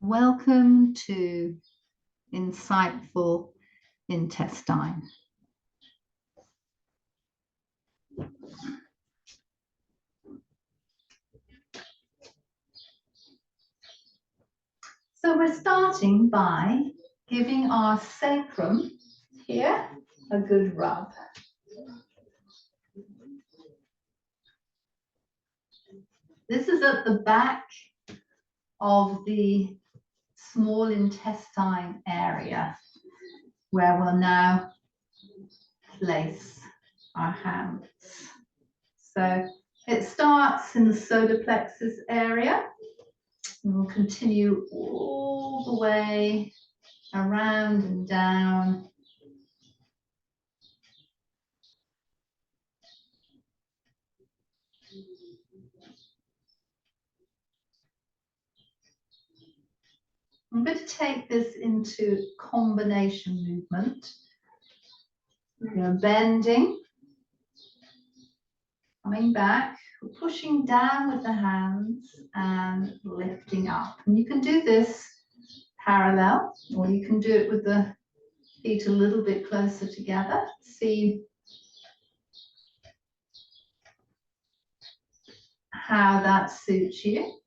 Welcome to Insightful Intestine. So we're starting by giving our sacrum here a good rub. This is at the back of the small intestine area where we'll now place our hands. So it starts in the solar plexus area and will continue all the way around and down. I'm going to take this into combination movement. We're bending, coming back, pushing down with the hands and lifting up. And you can do this parallel, or you can do it with the feet a little bit closer together. See how that suits you.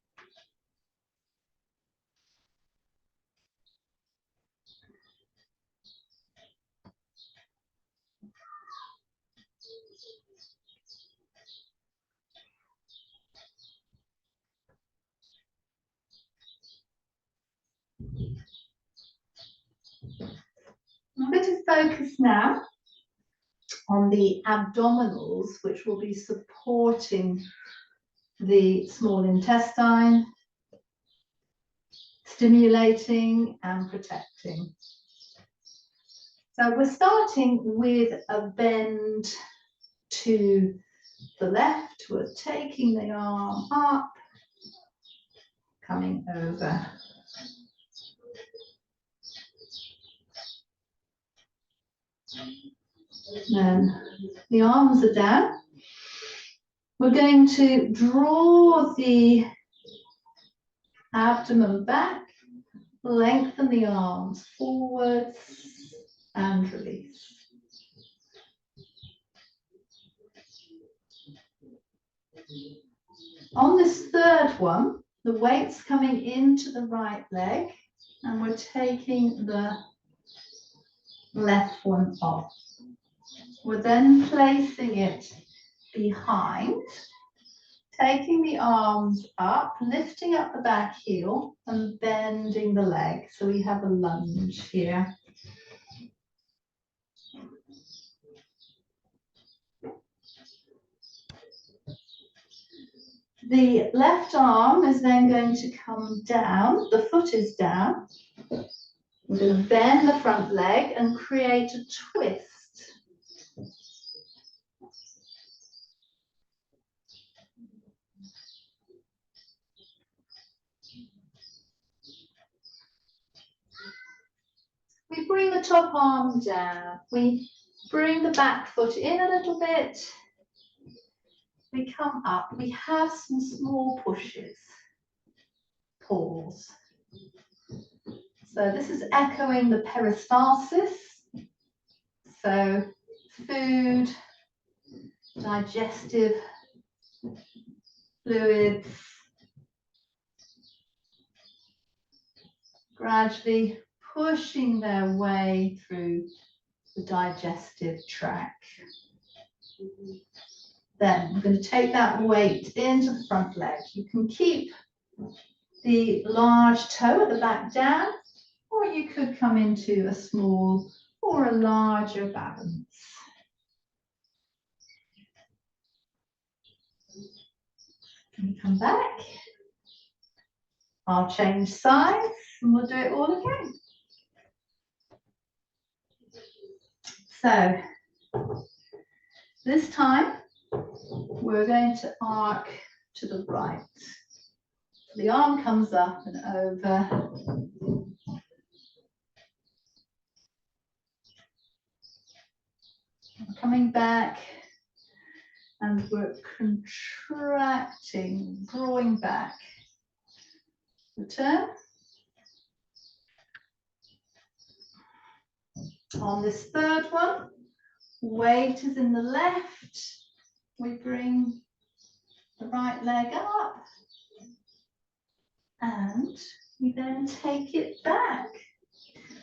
I'm going to focus now on the abdominals, which will be supporting the small intestine, stimulating and protecting. So we're starting with a bend to the left. We're taking the arm up, coming over. Then the arms are down. We're going to draw the abdomen back, lengthen the arms forwards and release. On this third one, the weight's coming into the right leg and we're taking the left one off. We're then placing it behind, taking the arms up, lifting up the back heel and bending the leg. So we have a lunge here. The left arm is then going to come down, the foot is down. We're going to bend the front leg and create a twist. We bring the top arm down, we bring the back foot in a little bit, we come up, we have some small pushes, pause. So this is echoing the peristalsis, so food, digestive fluids, gradually pushing their way through the digestive tract. Then we're going to take that weight into the front leg. You can keep the large toe at the back down, or you could come into a small or a larger balance. And come back. I'll change sides and we'll do it all again. So this time we're going to arc to the right. The arm comes up and over. Coming back and we're contracting, drawing back. Return. On this third one, weight is in the left. We bring the right leg up and we then take it back.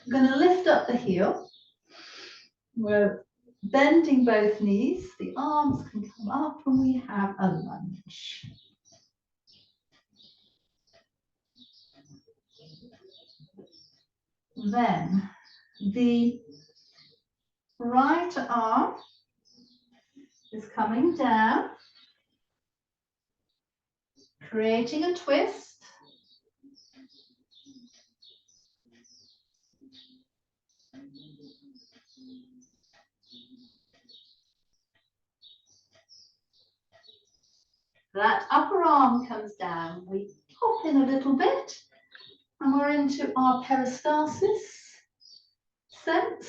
I'm going to lift up the heel. We're bending both knees. The arms can come up and we have a lunge. Then the right arm is coming down, creating a twist. That upper arm comes down. We hop in a little bit and we're into our peristalsis sense.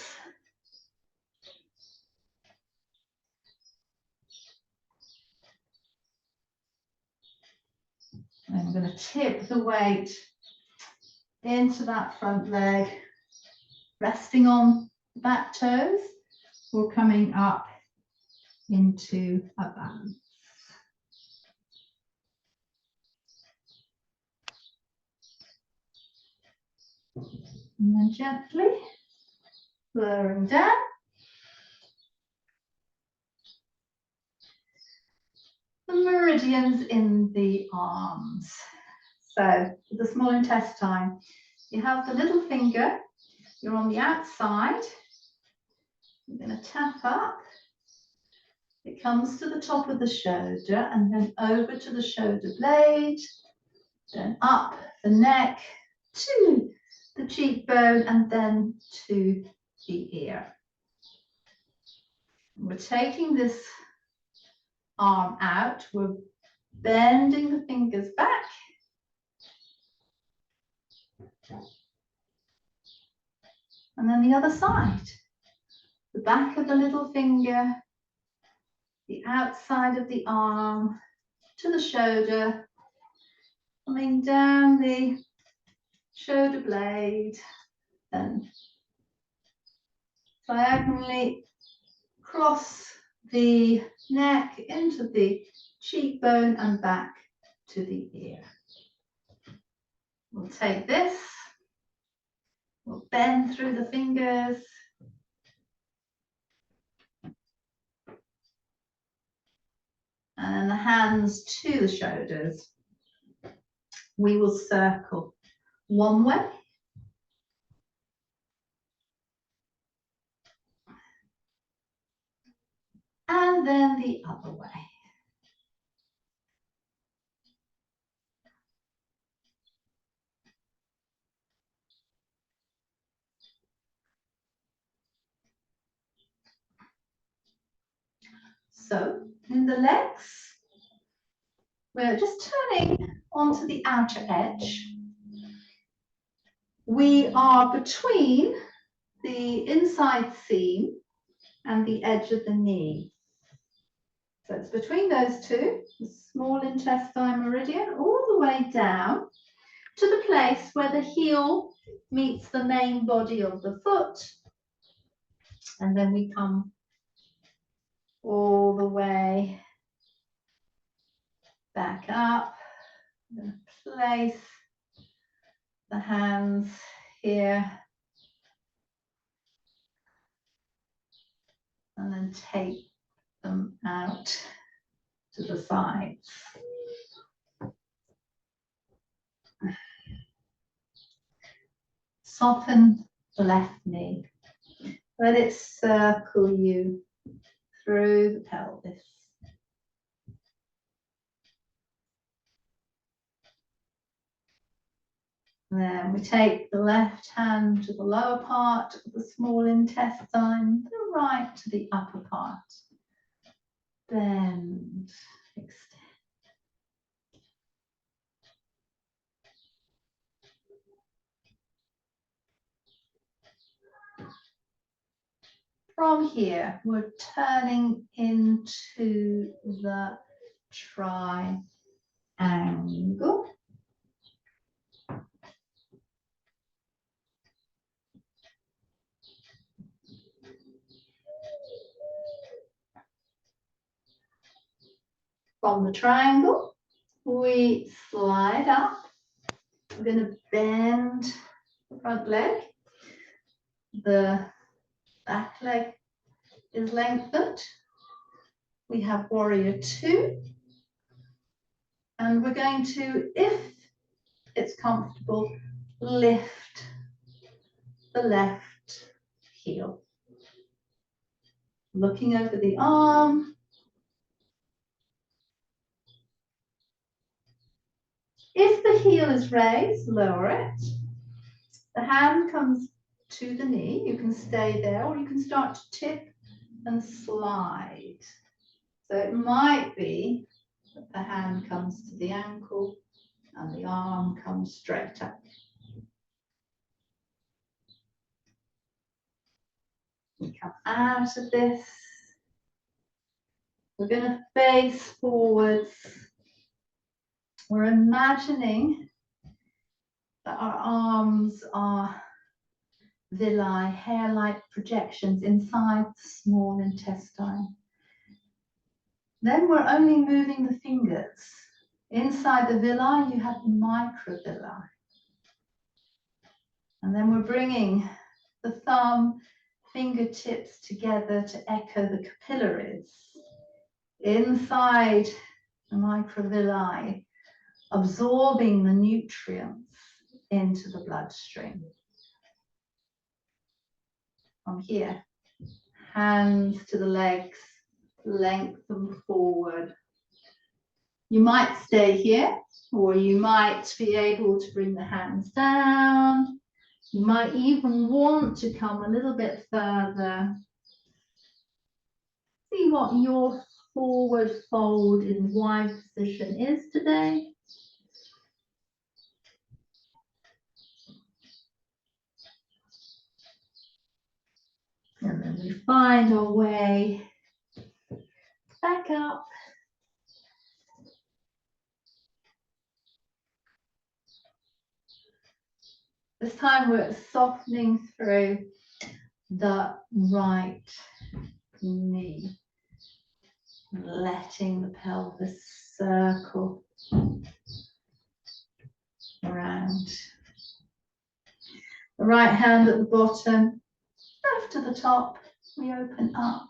And I'm going to tip the weight into that front leg, resting on the back toes. We're coming up into a balance. And then gently lowering down. The meridians in the arms. So the small intestine, you have the little finger, you're on the outside, you're going to tap up, it comes to the top of the shoulder and then over to the shoulder blade, then up the neck to the cheekbone and then to the ear. We're taking this arm out, we're bending the fingers back. And then the other side, the back of the little finger, the outside of the arm to the shoulder, coming down the shoulder blade, then diagonally cross the neck into the cheekbone and back to the ear. We'll take this, we'll bend through the fingers, and then the hands to the shoulders. We will circle one way, and then the other way. So in the legs, we're just turning onto the outer edge. We are between the inside seam and the edge of the knee. So it's between those two, the small intestine meridian, all the way down to the place where the heel meets the main body of the foot. And then we come all the way back up. I'm going to place the hands here and then take them out to the sides. Soften the left knee. Let it circle you through the pelvis. And then we take the left hand to the lower part of the small intestine, the right to the upper part. Bend, extend. From here, we're turning into the triangle. From the triangle, we slide up. We're going to bend the front leg. The back leg is lengthened. We have warrior two. And we're going to, if it's comfortable, lift the left heel. Looking over the arm. If the heel is raised, lower it. The hand comes to the knee. You can stay there, or you can start to tip and slide. So it might be that the hand comes to the ankle and the arm comes straight up. We come out of this. We're going to face forwards. We're imagining that our arms are villi, hair-like projections inside the small intestine. Then we're only moving the fingers. Inside the villi, you have the microvilli. And then we're bringing the thumb, fingertips together to echo the capillaries. Inside the microvilli, absorbing the nutrients into the bloodstream. From here, hands to the legs, lengthen forward. You might stay here, or you might be able to bring the hands down. You might even want to come a little bit further. See what your forward fold in wide position is today. And then we find our way back up. This time we're softening through the right knee, letting the pelvis circle around. The right hand at the bottom, left to the top, we open up.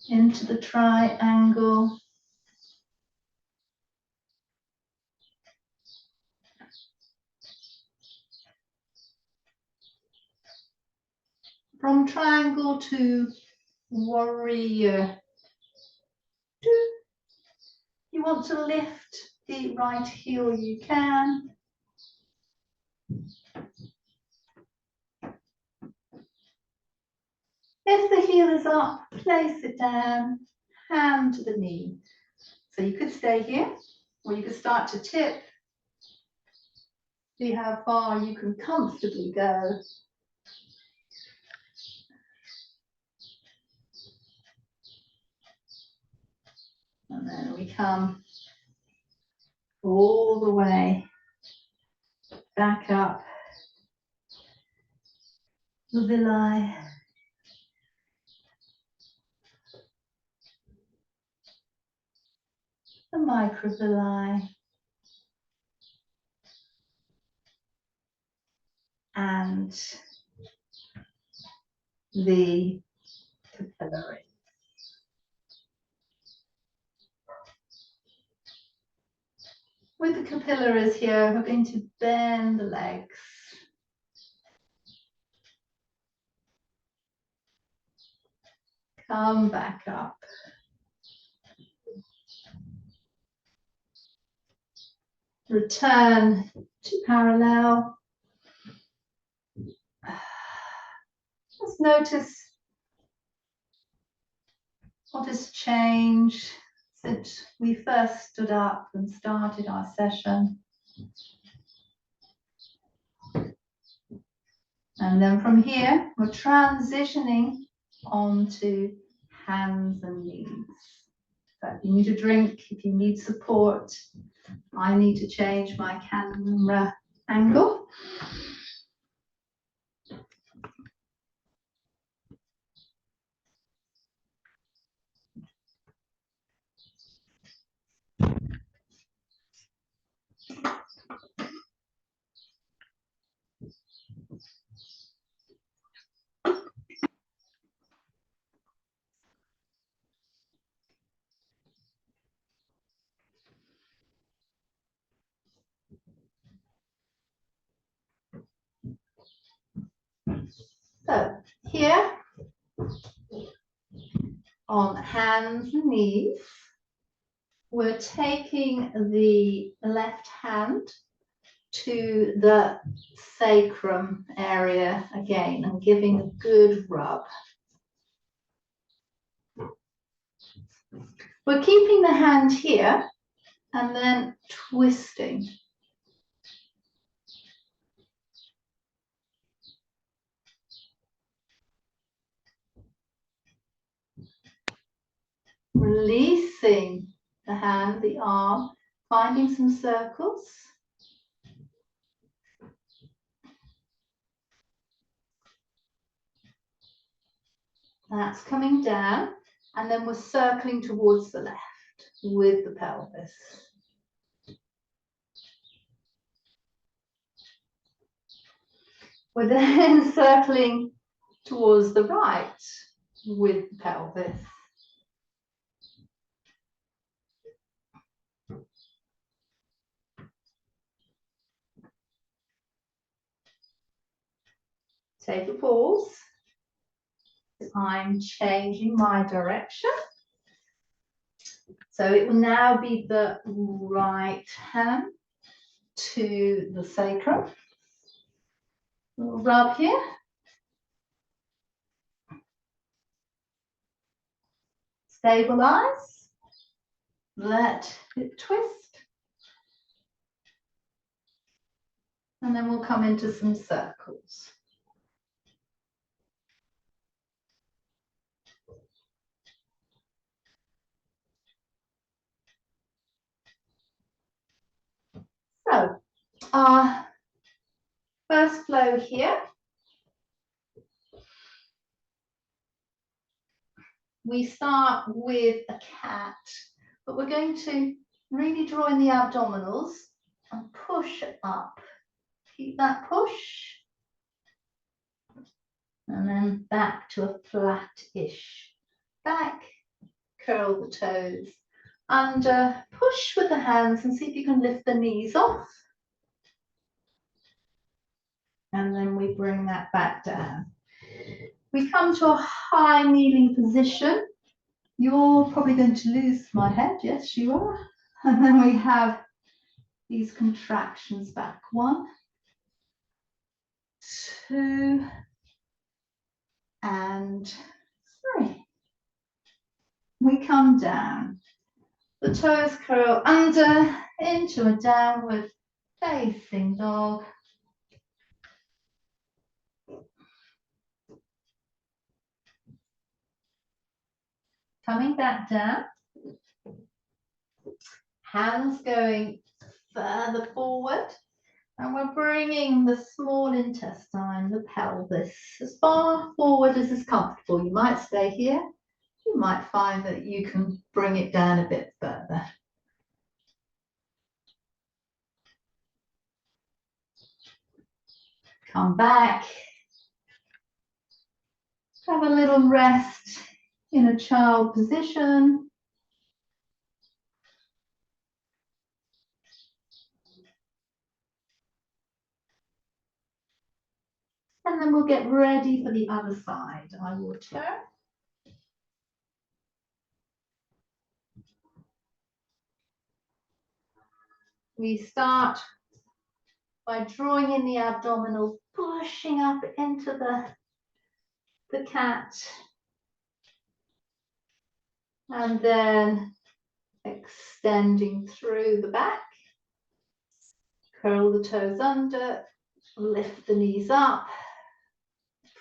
Into the triangle. From triangle to warrior two. You want to lift the right heel, you can. If the heel is up, place it down, hand to the knee. So you could stay here, or you could start to tip. See how far you can comfortably go. And then we come all the way back up the villi. The microvilli. And the capillary. With the capillaries here, we're going to bend the legs. Come back up. Return to parallel. Just notice what has changed since we first stood up and started our session. And then from here, we're transitioning onto hands and knees. So if you need a drink, if you need support, I need to change my camera angle. So here, on hands and knees, we're taking the left hand to the sacrum area again and giving a good rub. We're keeping the hand here and then twisting. Releasing the hand, the arm, finding some circles. That's coming down, and then we're circling towards the left with the pelvis. We're then circling towards the right with the pelvis. Take a pause. I'm changing my direction. So it will now be the right hand to the sacrum. Little rub here. Stabilize. Let it twist. And then we'll come into some circles. So our first flow here, we start with a cat, but we're going to really draw in the abdominals and push up. Keep that push. And then back to a flat-ish back. Curl the toes. Under, push with the hands and see if you can lift the knees off. And then we bring that back down. We come to a high kneeling position. You're probably going to lose my head. Yes, you are. And then we have these contractions back. 1, 2, and 3. We come down. The toes curl under into a downward facing dog. Coming back down. Hands going further forward. And we're bringing the small intestine, the pelvis, as far forward as is comfortable. You might stay here. You might find that you can bring it down a bit further. Come back. Have a little rest in a child position. And then we'll get ready for the other side. I will turn. We start by drawing in the abdominals, pushing up into the cat. And then extending through the back. Curl the toes under, lift the knees up,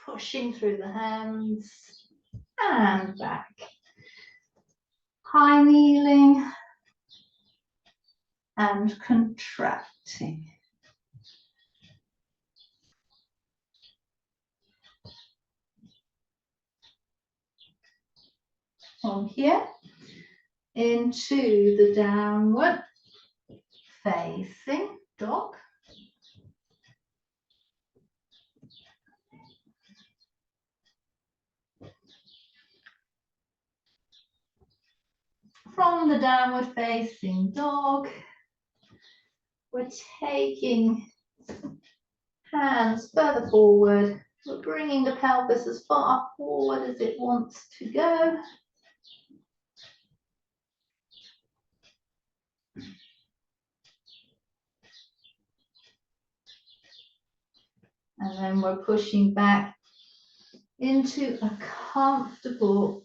pushing through the hands and back. High kneeling and contracting. From here into the downward facing dog. From the downward facing dog, we're taking hands further forward We're bringing the pelvis as far forward as it wants to go. And then we're pushing back into a comfortable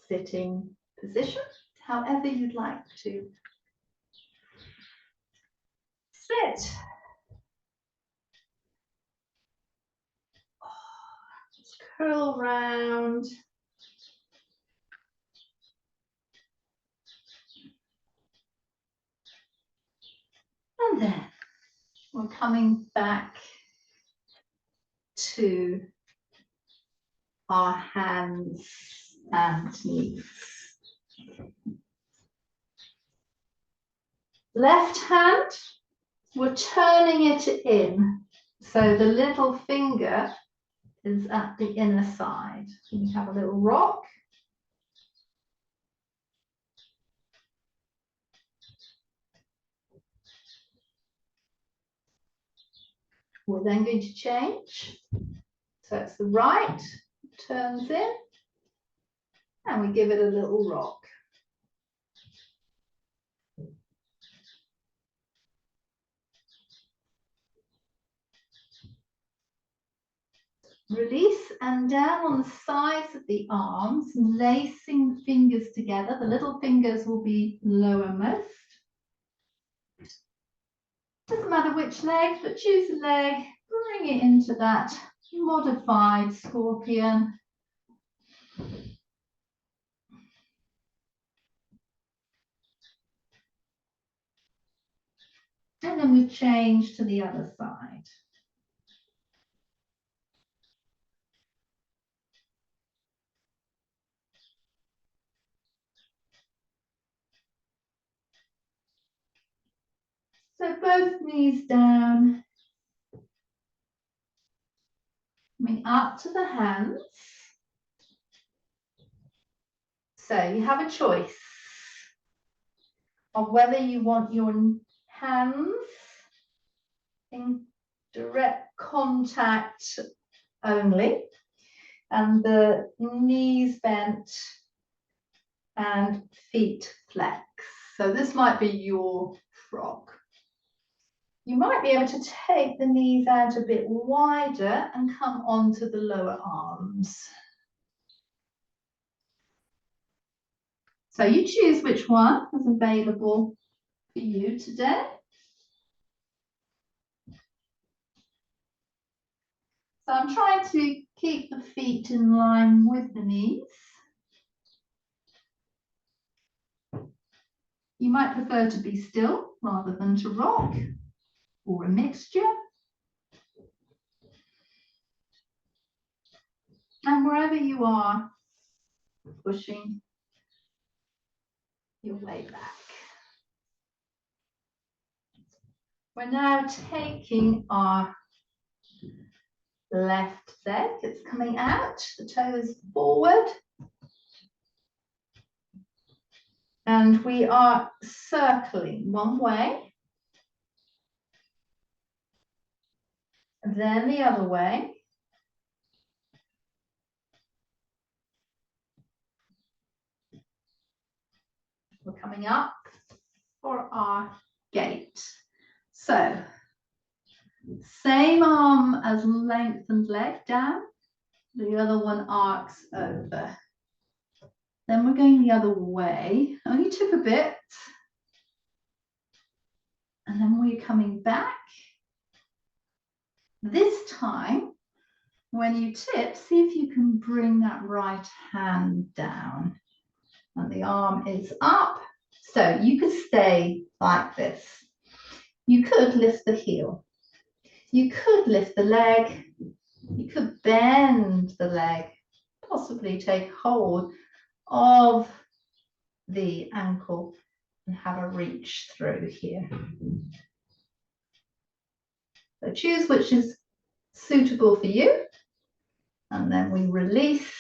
sitting position, however you'd like to sit. Just curl round. And then we're coming back to our hands and knees. Left hand, we're turning it in. So the little finger is at the inner side. We have a little rock. We're then going to change. So it's the right, turns in, and we give it a little rock. Release and down on the sides of the arms, lacing the fingers together. The little fingers will be lowermost. Doesn't matter which leg, but choose a leg, bring it into that modified scorpion. And then we change to the other side. So both knees down, coming up to the hands. So you have a choice of whether you want your hands in direct contact only and the knees bent and feet flex. So this might be your frog. You might be able to take the knees out a bit wider and come onto the lower arms. So you choose which one is available for you today. So I'm trying to keep the feet in line with the knees. You might prefer to be still rather than to rock, or a mixture. And wherever you are, pushing your way back. We're now taking our left leg, it's coming out, the toes forward. And we are circling one way, then the other way. We're coming up for our gate. So, same arm as lengthened leg down, the other one arcs over. Then we're going the other way, only tip a bit. And then we're coming back. This time, when you tip, see if you can bring that right hand down. And the arm is up. So you could stay like this. You could lift the heel. You could lift the leg. You could bend the leg, possibly take hold of the ankle and have a reach through here. So choose which is suitable for you. And then we release.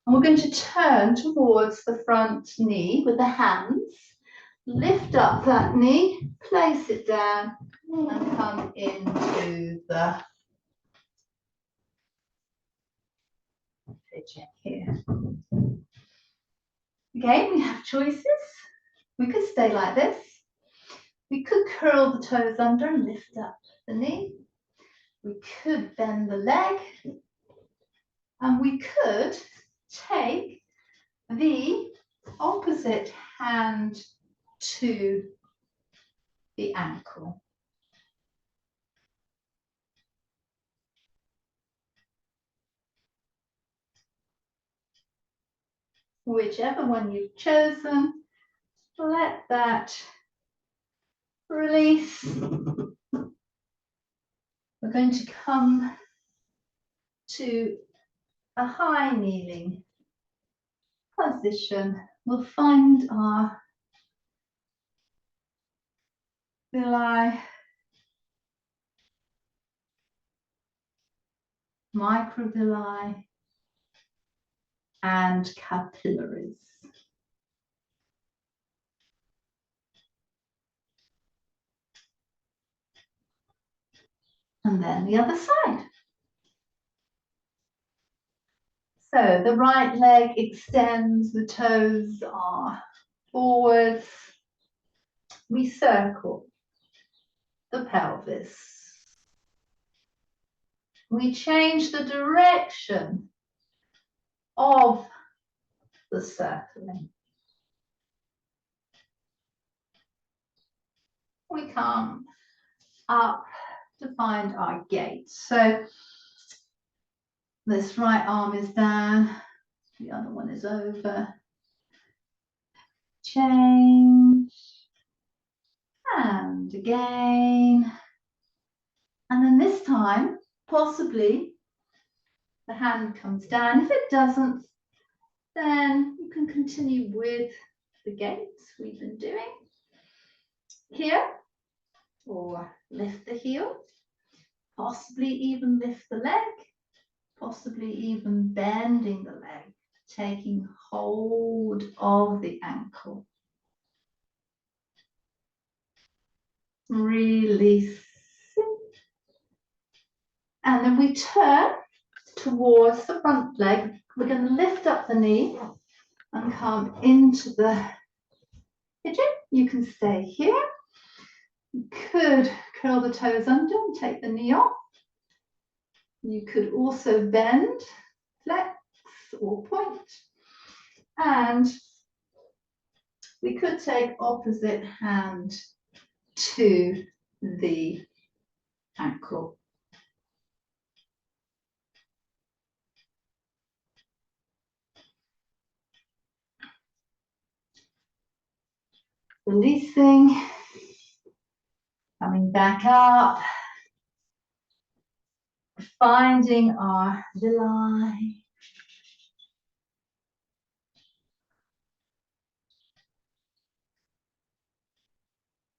And we're going to turn towards the front knee with the hands. Lift up that knee, place it down, and come into the fidget here. Again, we have choices. We could stay like this. We could curl the toes under and lift up the knee. We could bend the leg. And we could take the opposite hand to the ankle. Whichever one you've chosen, let that release. We're going to come to a high kneeling position. We'll find our villi, microvilli, and capillaries. And then the other side. So the right leg extends, the toes are forwards. We circle the pelvis. We change the direction of the circling. We come up to find our gate. So this right arm is down, the other one is over. Change. And again. And then this time, possibly, the hand comes down. If it doesn't, then you can continue with the gates we've been doing here, or lift the heel, possibly even lift the leg, possibly even bending the leg, taking hold of the ankle. Release. And then we turn towards the front leg. We're going to lift up the knee and come into the pigeon. You can stay here. You could curl the toes under and take the knee off. You could also bend, flex, or point. And we could take opposite hand to the ankle. Releasing, coming back up, finding our villi,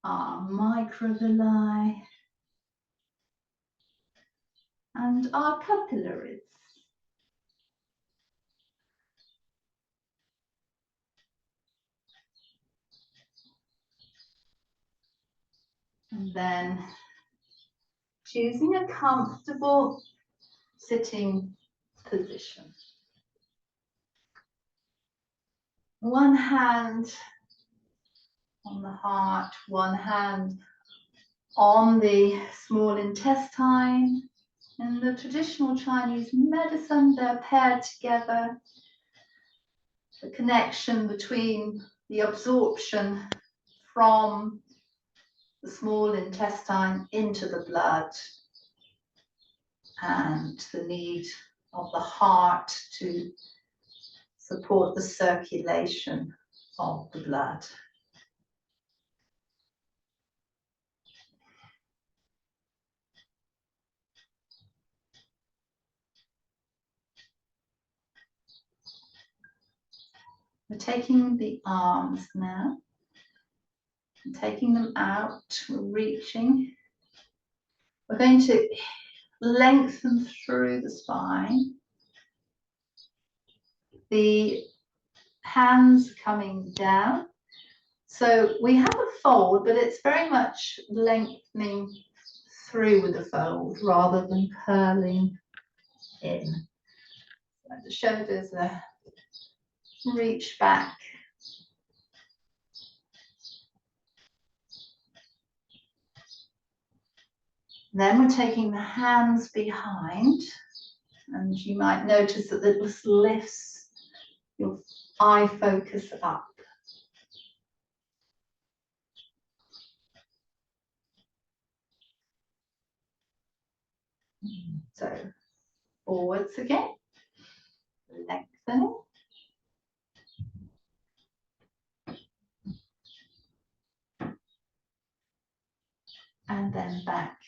our microvilli, and our capillaries. And then choosing a comfortable sitting position. One hand on the heart, one hand on the small intestine. In the traditional Chinese medicine, they're paired together. The connection between the absorption from the small intestine into the blood and the need of the heart to support the circulation of the blood. We're taking the arms now, and taking them out, we're reaching. We're going to lengthen through the spine. The hands coming down. So we have a fold, but it's very much lengthening through with the fold rather than curling in. Let the shoulders reach back. Then we're taking the hands behind, and you might notice that this lifts your eye focus up. So forwards again, lengthening. And then back.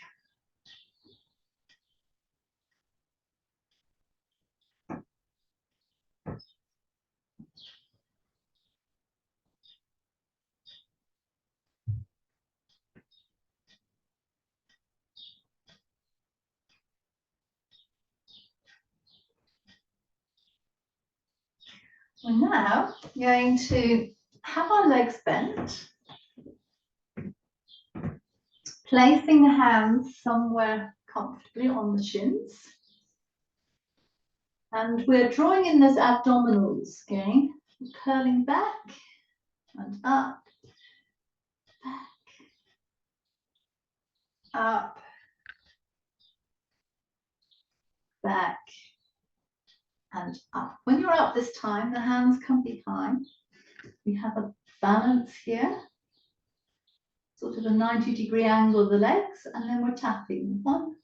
We're now going to have our legs bent, placing the hands somewhere comfortably on the shins. And we're drawing in those abdominals again, curling back and up, up, back, and up. When you're up this time, the hands come behind. We have a balance here, sort of a 90-degree angle of the legs, and then we're tapping 1,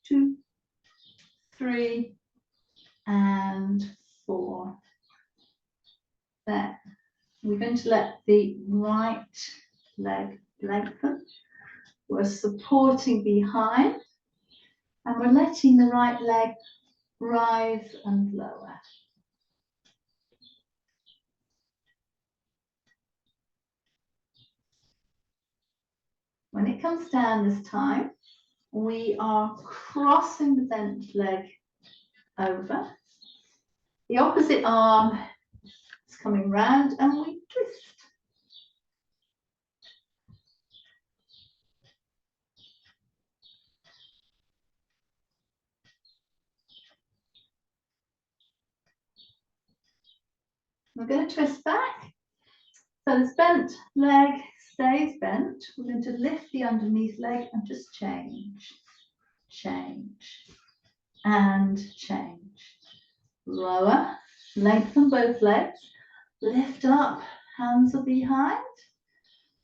2, 3, and 4. There. We're going to let the right leg lengthen. We're supporting behind, and we're letting the right leg rise and lower. When it comes down this time, we are crossing the bent leg over. The opposite arm is coming round and we twist. We're going to twist back. So this bent leg stays bent. We're going to lift the underneath leg and just change, change, and change. Lower, lengthen both legs, lift up, hands are behind.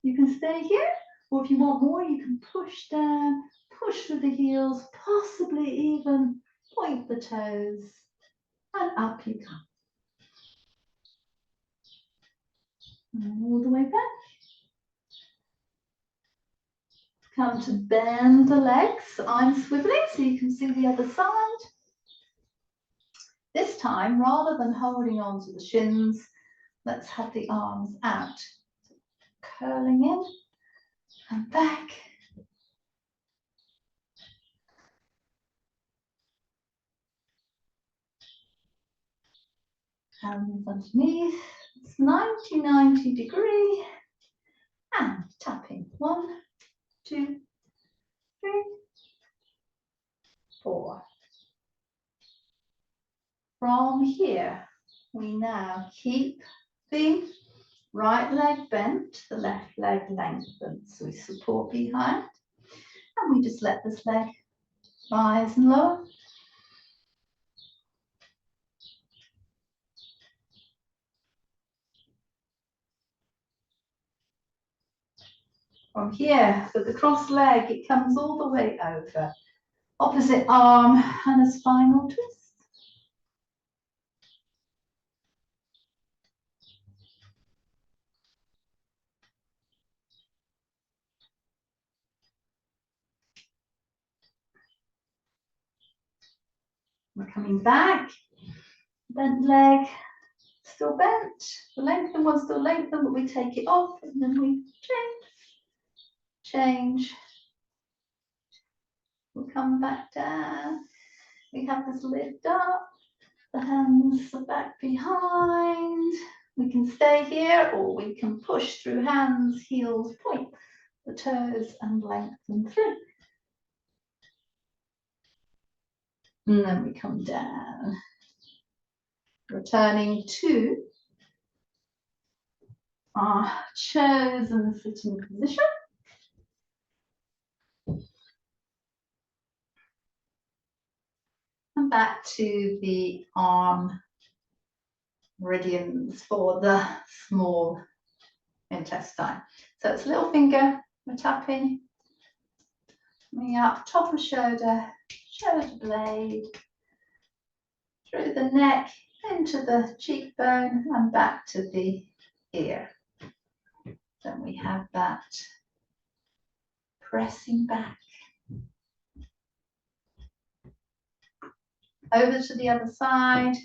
You can stay here, or if you want more, you can push down, push through the heels, possibly even point the toes, and up you come. And all the way back. Come to bend the legs. I'm swiveling so you can see the other side. This time, rather than holding on to the shins, let's have the arms out. Curling in and back. Hands underneath. It's 90 degree. And tapping. 1, 2, 3, 4. From here, we now keep the right leg bent, the left leg lengthened. So we support behind, and we just let this leg rise and lower. From here, with the cross leg, it comes all the way over. Opposite arm and a spinal twist. We're coming back. Bent leg, still bent. The lengthened one still lengthened, but we take it off and then we change. Change. We'll come back down. We have this lift up. The hands are back behind. We can stay here or we can push through hands, heels, point the toes and lengthen through. And then we come down. Returning to our chosen sitting position. And back to the arm meridians for the small intestine. So it's little finger, we're tapping, coming up, top of shoulder, shoulder blade, through the neck, into the cheekbone and back to the ear. Then we have that pressing back. Over to the other side.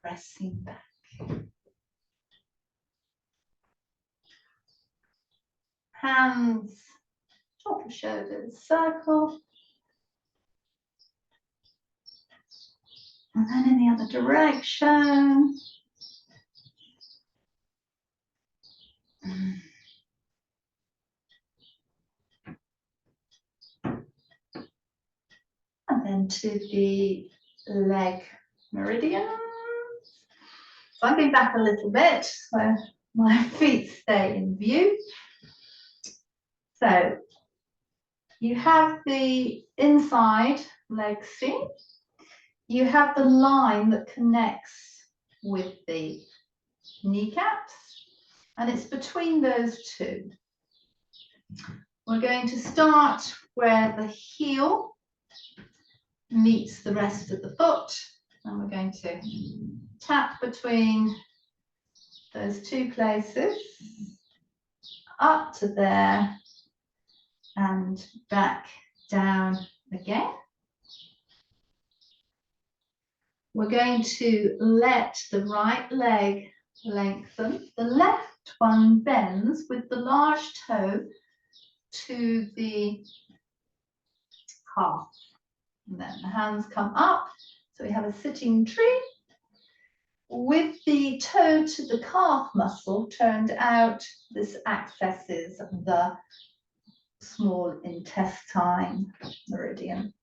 Pressing back. Hands, top of shoulders, circle. And then in the other direction. And then to the leg meridian. So I'm going back a little bit so my feet stay in view. So you have the inside leg seam. You have the line that connects with the kneecaps, and it's between those two. We're going to start where the heel meets the rest of the foot, and we're going to tap between those two places, up to there, and back down again. We're going to let the right leg lengthen. The left one bends with the large toe to the calf. And then the hands come up. So we have a sitting tree with the toe to the calf muscle turned out. This accesses the small intestine meridian.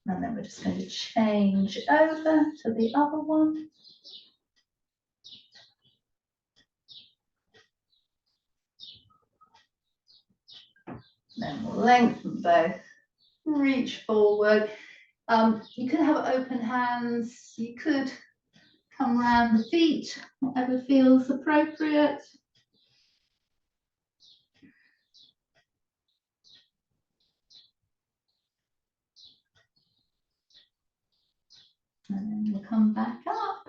And then we're just going to change over to the other one. Then we'll lengthen both, reach forward. You could have open hands, you could come around the feet, whatever feels appropriate. And then we'll come back up.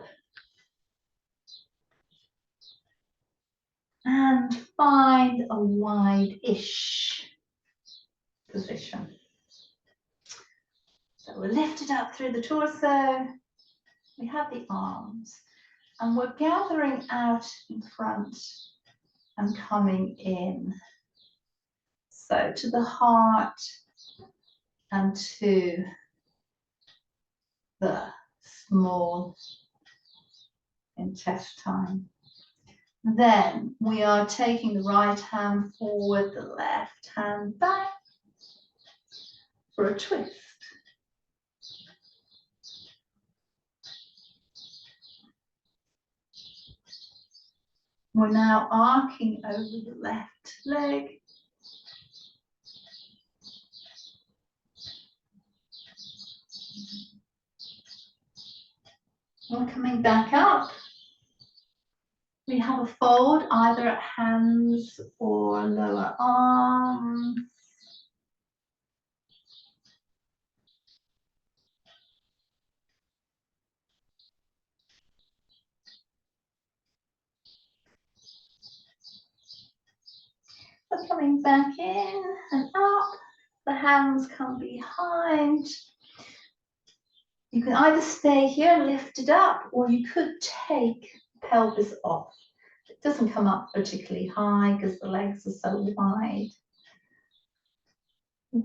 And find a wide-ish position. So we're lifted up through the torso. We have the arms. And we're gathering out in front and coming in. So to the heart and to the small intestine. Then we are taking the right hand forward, the left hand back for a twist. We're now arcing over the left leg. We're coming back up. We have a fold either at hands or lower arms. We're coming back in and up. The hands come behind. You can either stay here and lift it up, or you could take the pelvis off. It doesn't come up particularly high because the legs are so wide.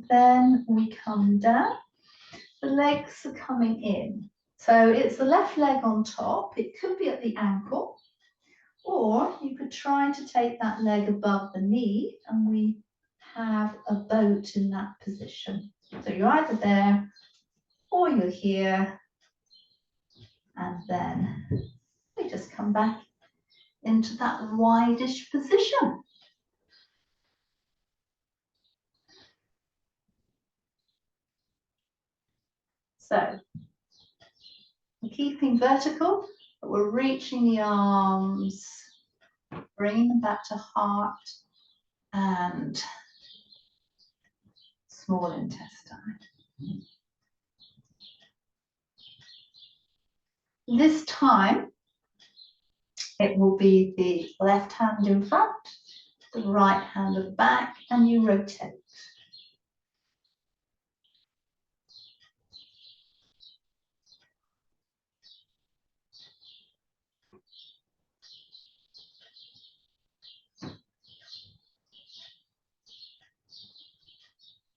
Then we come down. The legs are coming in. So it's the left leg on top. It could be at the ankle, Or you could try to take that leg above the knee, and we have a boat in that position. So you're either there or you're here, and then we just come back into that wide-ish position. So we're keeping vertical, but we're reaching the arms, bringing them back to heart and small intestine. This time, it will be the left hand in front, the right hand at the back, and you rotate.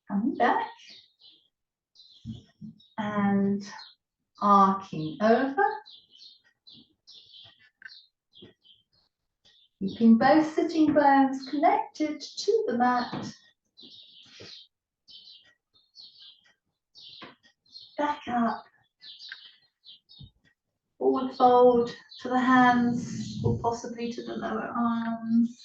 Coming back and arcing over. Keeping both sitting bones connected to the mat. Back up. Forward fold to the hands or possibly to the lower arms.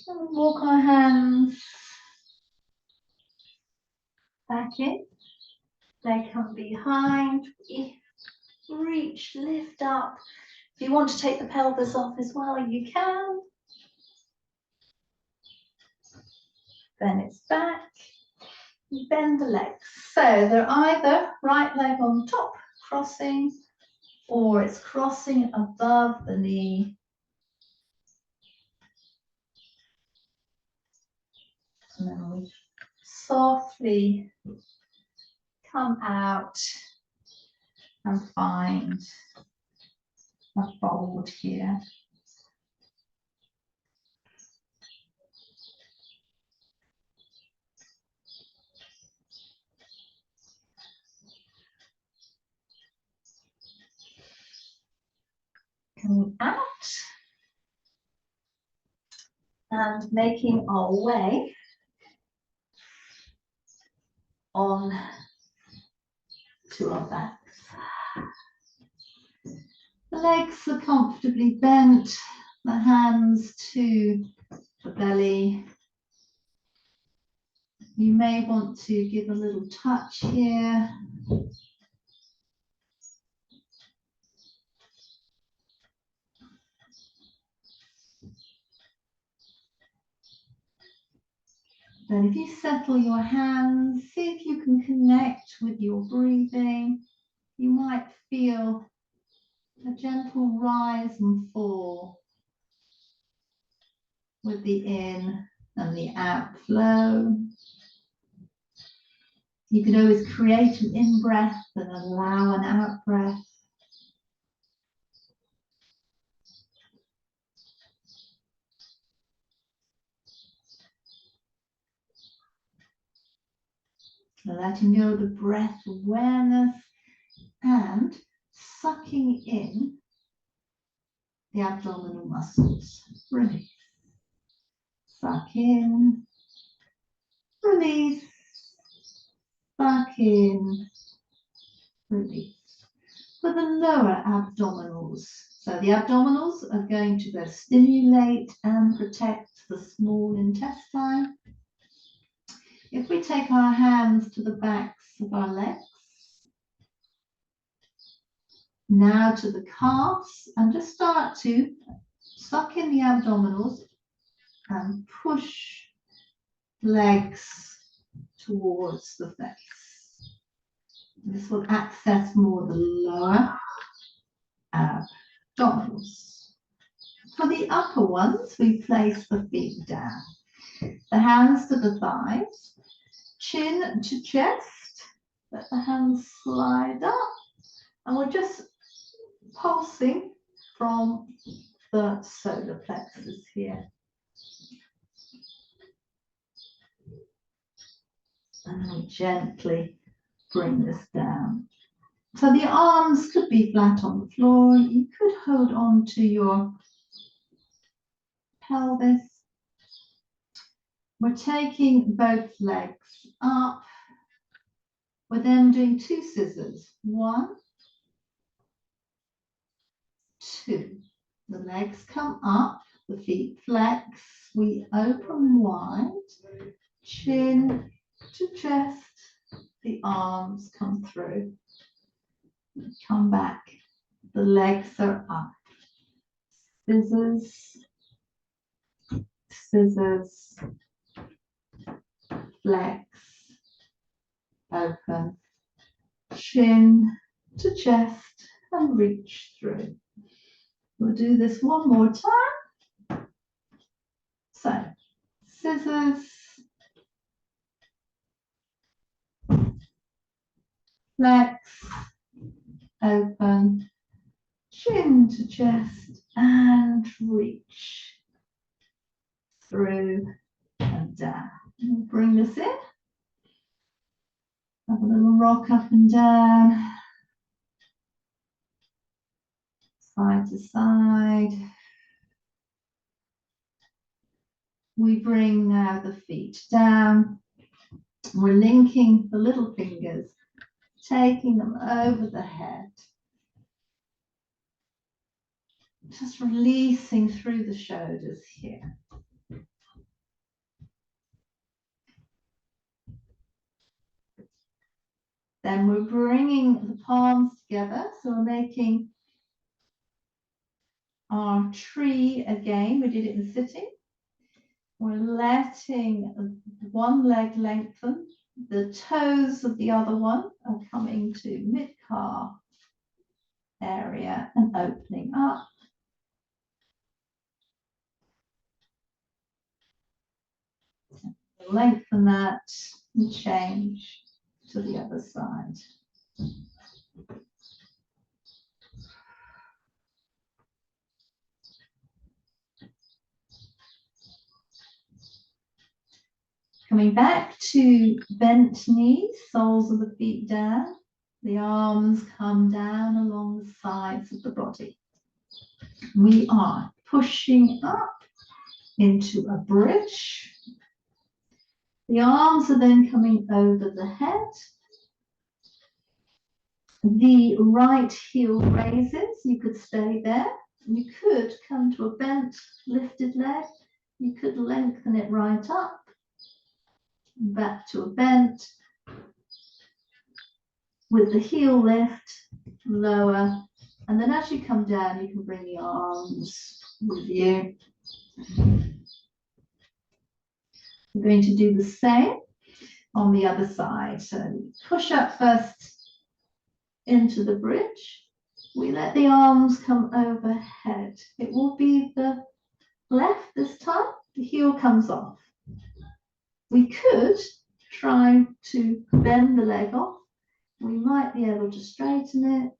And walk our hands back in. They come behind. Reach, lift up. If you want to take the pelvis off as well, you can. Then it's back. You bend the legs. So they're either right leg on top, crossing, or it's crossing above the knee. And then we softly come out and find a fold here. Coming out and making our way on to our backs. The legs are comfortably bent, the hands to the belly. You may want to give a little touch here. Then if you settle your hands, see if you can connect with your breathing. You might feel a gentle rise and fall with the in and the out flow. You can always create an in breath and allow an out breath. Letting go of the breath awareness and sucking in the abdominal muscles. Release. Suck in. Release. Suck in. Release. For the lower abdominals. So the abdominals are going to go stimulate and protect the small intestine. If we take our hands to the backs of our legs, now to the calves, and just start to suck in the abdominals and push legs towards the face. This will access more the lower abdominals. For the upper ones, we place the feet down, the hands to the thighs, chin to chest, let the hands slide up And we're just pulsing from the solar plexus here. And we gently bring this down. So the arms could be flat on the floor. You could hold on to your pelvis. We're taking both legs up. We're then doing 2 scissors. 1, 2. The legs come up, the feet flex. We open wide, chin to chest. The arms come through. Come back. The legs are up. Scissors, scissors, flex, open, chin to chest, and reach through. We'll do this one more time. So, scissors, flex, open, chin to chest, and reach through and down. We'll bring this in. Have a little rock up and down, side to side. We bring now the feet down. We're linking the little fingers, taking them over the head. Just releasing through the shoulders here. Then we're bringing the palms together. So we're making our tree again. We did it in sitting. We're letting one leg lengthen. The toes of the other one are coming to mid-calf area and opening up. Lengthen that and change to the other side. Coming back to bent knees, soles of the feet down. The arms come down along the sides of the body. We are pushing up into a bridge. The arms are then coming over the head. The right heel raises. You could stay there. You could come to a bent, lifted leg. You could lengthen it right up. Back to a bent. With the heel lift, lower. And then as you come down, you can bring the arms with you. We're going to do the same on the other side. So push up first into the bridge. We let the arms come overhead. It will be the left this time. The heel comes off. We could try to bend the leg off. We might be able to straighten it.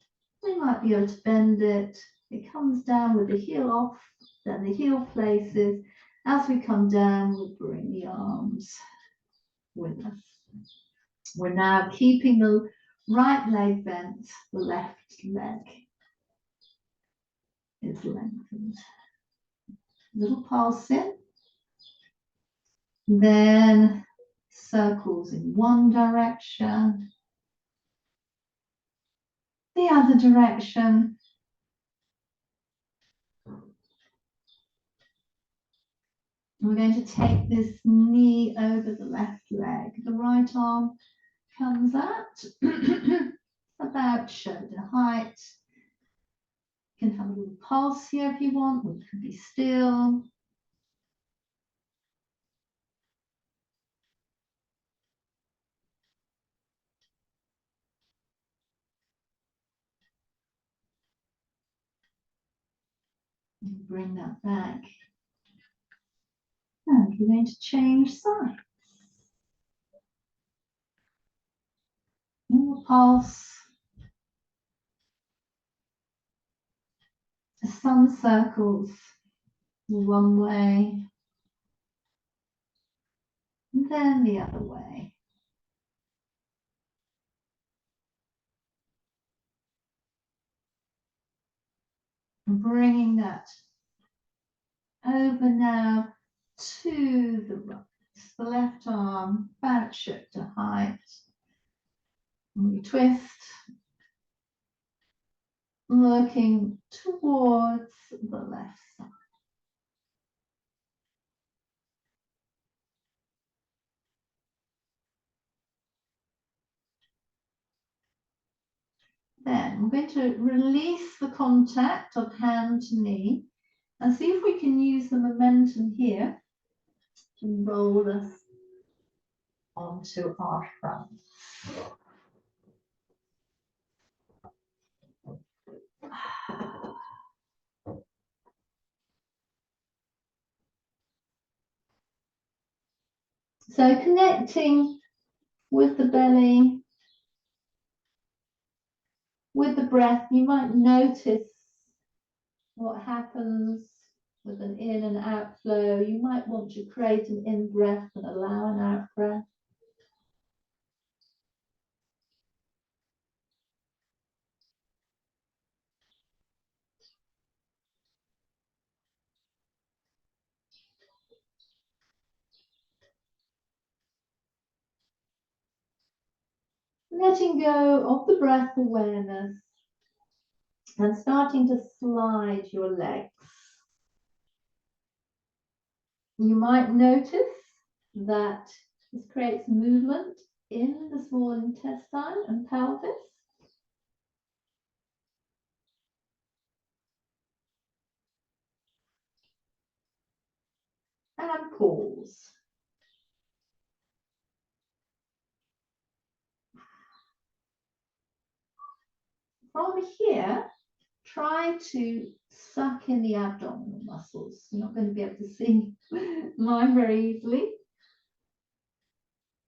We might be able to bend it. It comes down with the heel off, then the heel places. As we come down, we bring the arms with us. We're now keeping the right leg bent, the left leg is lengthened. Little pulse in. Then circles in one direction, the other direction. We're going to take this knee over the left leg. The right arm comes at about shoulder height. You can have a little pulse here if you want, or you can be still. And bring that back. And we're going to change sides. More pulse. Some circles one way, and then the other way. And bringing that over now to the right. The left arm about shoulder height. And we twist, looking towards the left side. Then we're going to release the contact of hand to knee and see if we can use the momentum here to roll us onto our front. So connecting with the belly, with the breath, you might notice what happens with an in and out flow. You might want to create an in breath and allow an out breath. Letting go of the breath awareness and starting to slide your legs. You might notice that this creates movement in the small intestine and pelvis. And pause. From here, try to suck in the abdominal muscles. You're not going to be able to see mine very easily.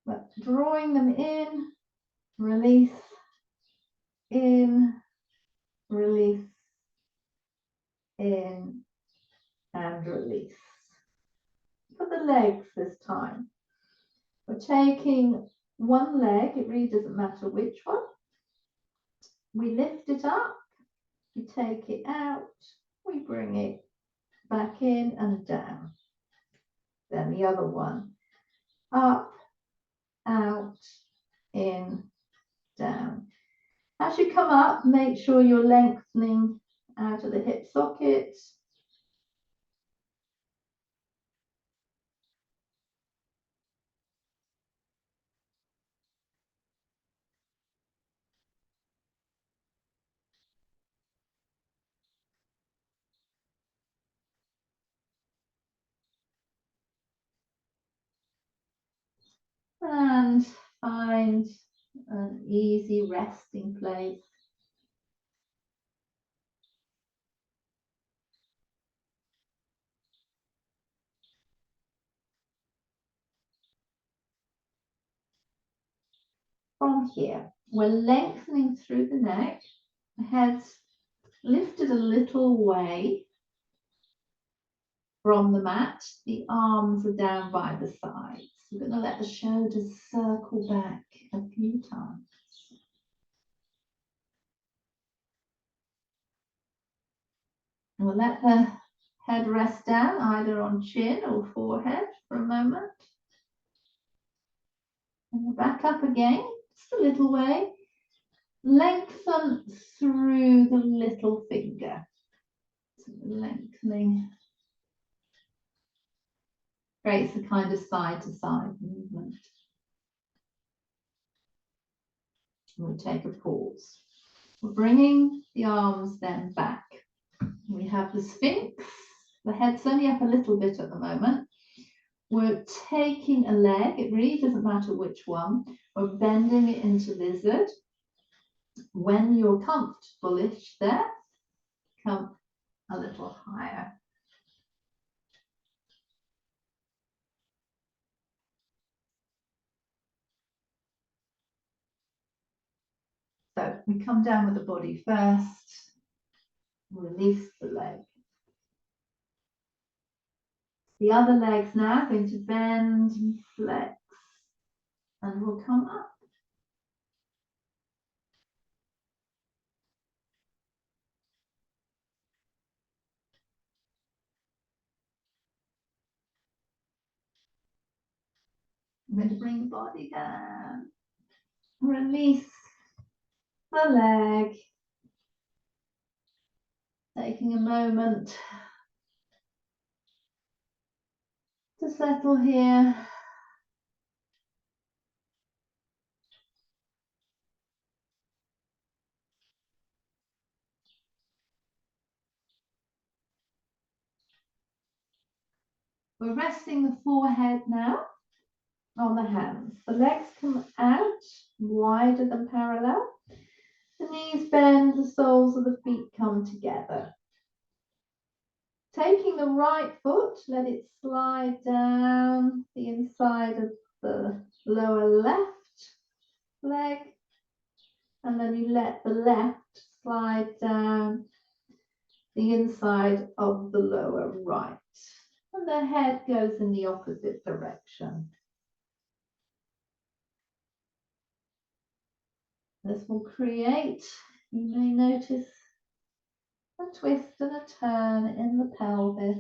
But drawing them in, release, in, release, in, and release. For the legs this time, we're taking one leg, it really doesn't matter which one. We lift it up, we take it out, we bring it back in and down. Then the other one, up, out, in, down. As you come up, make sure you're lengthening out of the hip socket. And find an easy resting place. From here, we're lengthening through the neck, the head's lifted a little way from the mat, the arms are down by the sides. We're going to let the shoulders circle back a few times. And we'll let the head rest down either on chin or forehead for a moment. And we'll back up again, just a little way. Lengthen through the little finger. So lengthening creates a kind of side-to-side movement. We'll take a pause. We're bringing the arms then back. We have the Sphinx. The head's only up a little bit at the moment. We're taking a leg. It really doesn't matter which one. We're bending it into lizard. When you're comfortable-ish there, come a little higher. So we come down with the body first, release the leg. The other leg's now going to bend and flex and will come up. I'm going to bring the body down. Release the leg. Taking a moment to settle here. We're resting the forehead now on the hands. The legs come out wider than parallel. The knees bend, the soles of the feet come together. Taking the right foot, let it slide down the inside of the lower left leg. And then you let the left slide down the inside of the lower right. And the head goes in the opposite direction. This will create, you may notice, a twist and a turn in the pelvis.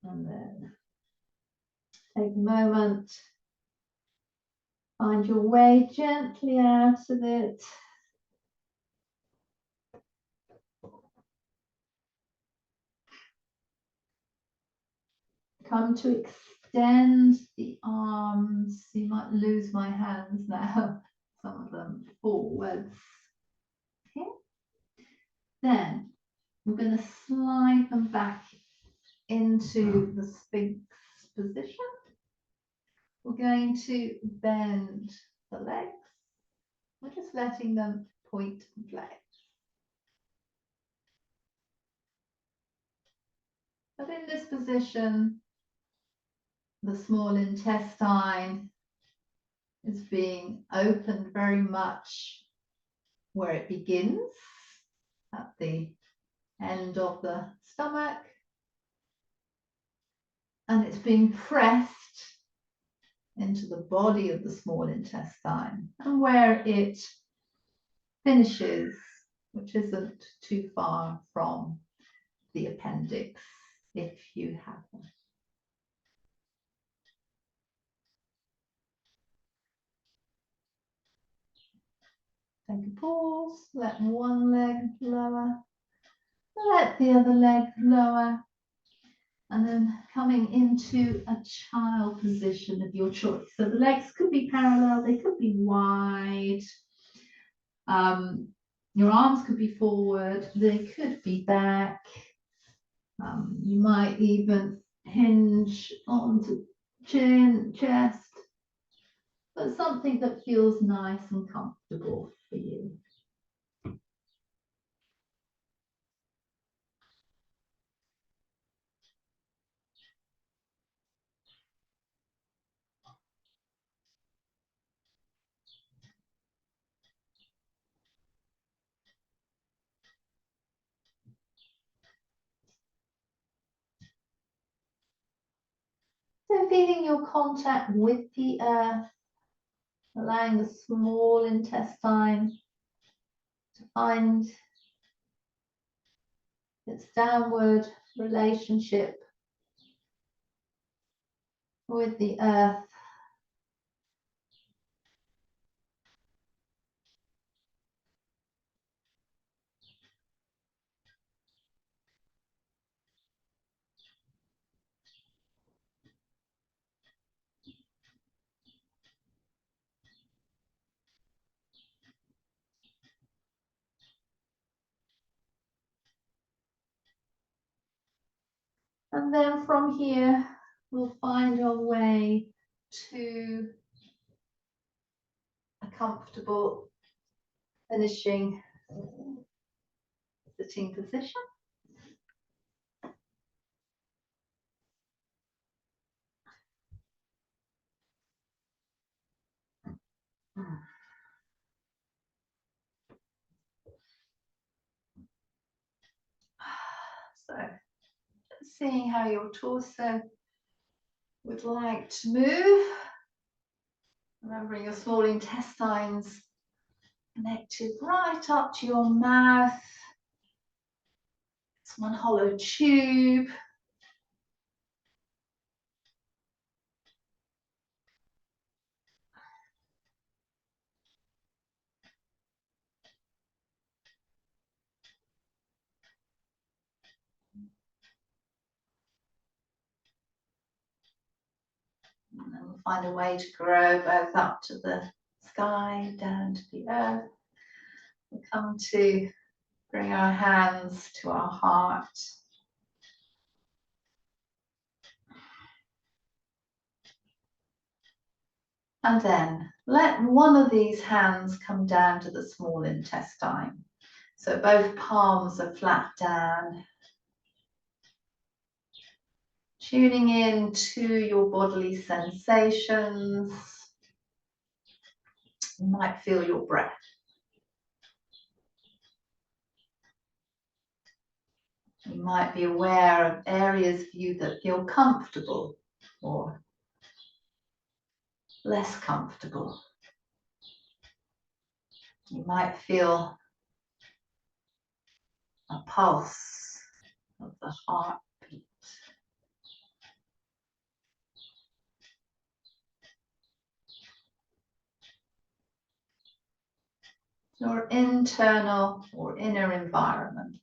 And then take a moment, find your way gently out of it. Come to extend the arms. You might lose my hands now, some of them forwards. Okay. Then we're going to slide them back into the Sphinx position. We're going to bend the legs. We're just letting them point and flex. But in this position, the small intestine is being opened very much where it begins, at the end of the stomach, and it's being pressed into the body of the small intestine, and where it finishes, which isn't too far from the appendix, if you have one. Take a pause, let one leg lower, let the other leg lower, and then coming into a child position of your choice. So the legs could be parallel, they could be wide. Your arms could be forward, they could be back. You might even hinge onto chin, chest, but something that feels nice and comfortable for you. So feeling your contact with the earth, allowing the small intestine to find its downward relationship with the earth. And then from here, we'll find our way to a comfortable finishing sitting position. So, seeing how your torso would like to move. Remembering your small intestines connected right up to your mouth. It's one hollow tube. And then we'll find a way to grow both up to the sky, down to the earth. We'll come to bring our hands to our heart. And then let one of these hands come down to the small intestine. So both palms are flat down. Tuning in to your bodily sensations. You might feel your breath. You might be aware of areas of you that feel comfortable or less comfortable. You might feel a pulse of the heartbeat. Your internal or inner environment.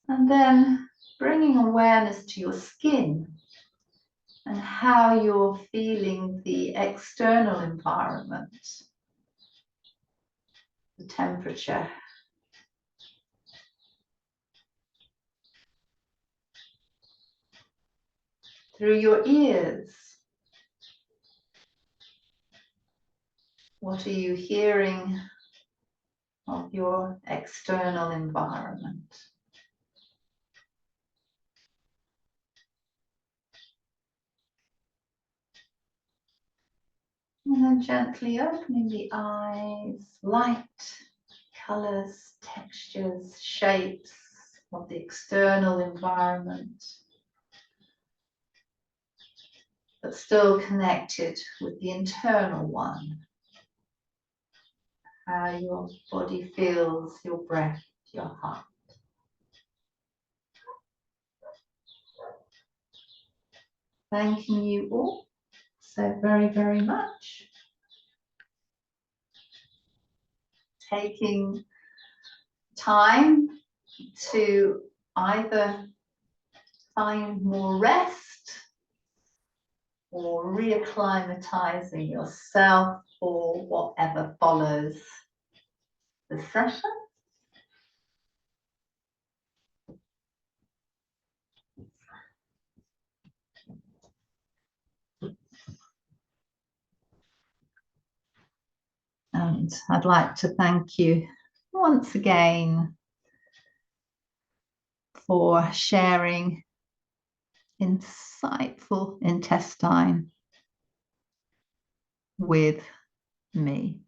And then bringing awareness to your skin and how you're feeling the external environment, the temperature. Through your ears, what are you hearing of your external environment? And then gently opening the eyes, light, colours, textures, shapes of the external environment, but still connected with the internal one. How your body feels, your breath, your heart. Thanking you all so very, very much. Taking time to either find more rest or reacclimatizing yourself for whatever follows the session. And I'd like to thank you once again for sharing insightful intestine with me.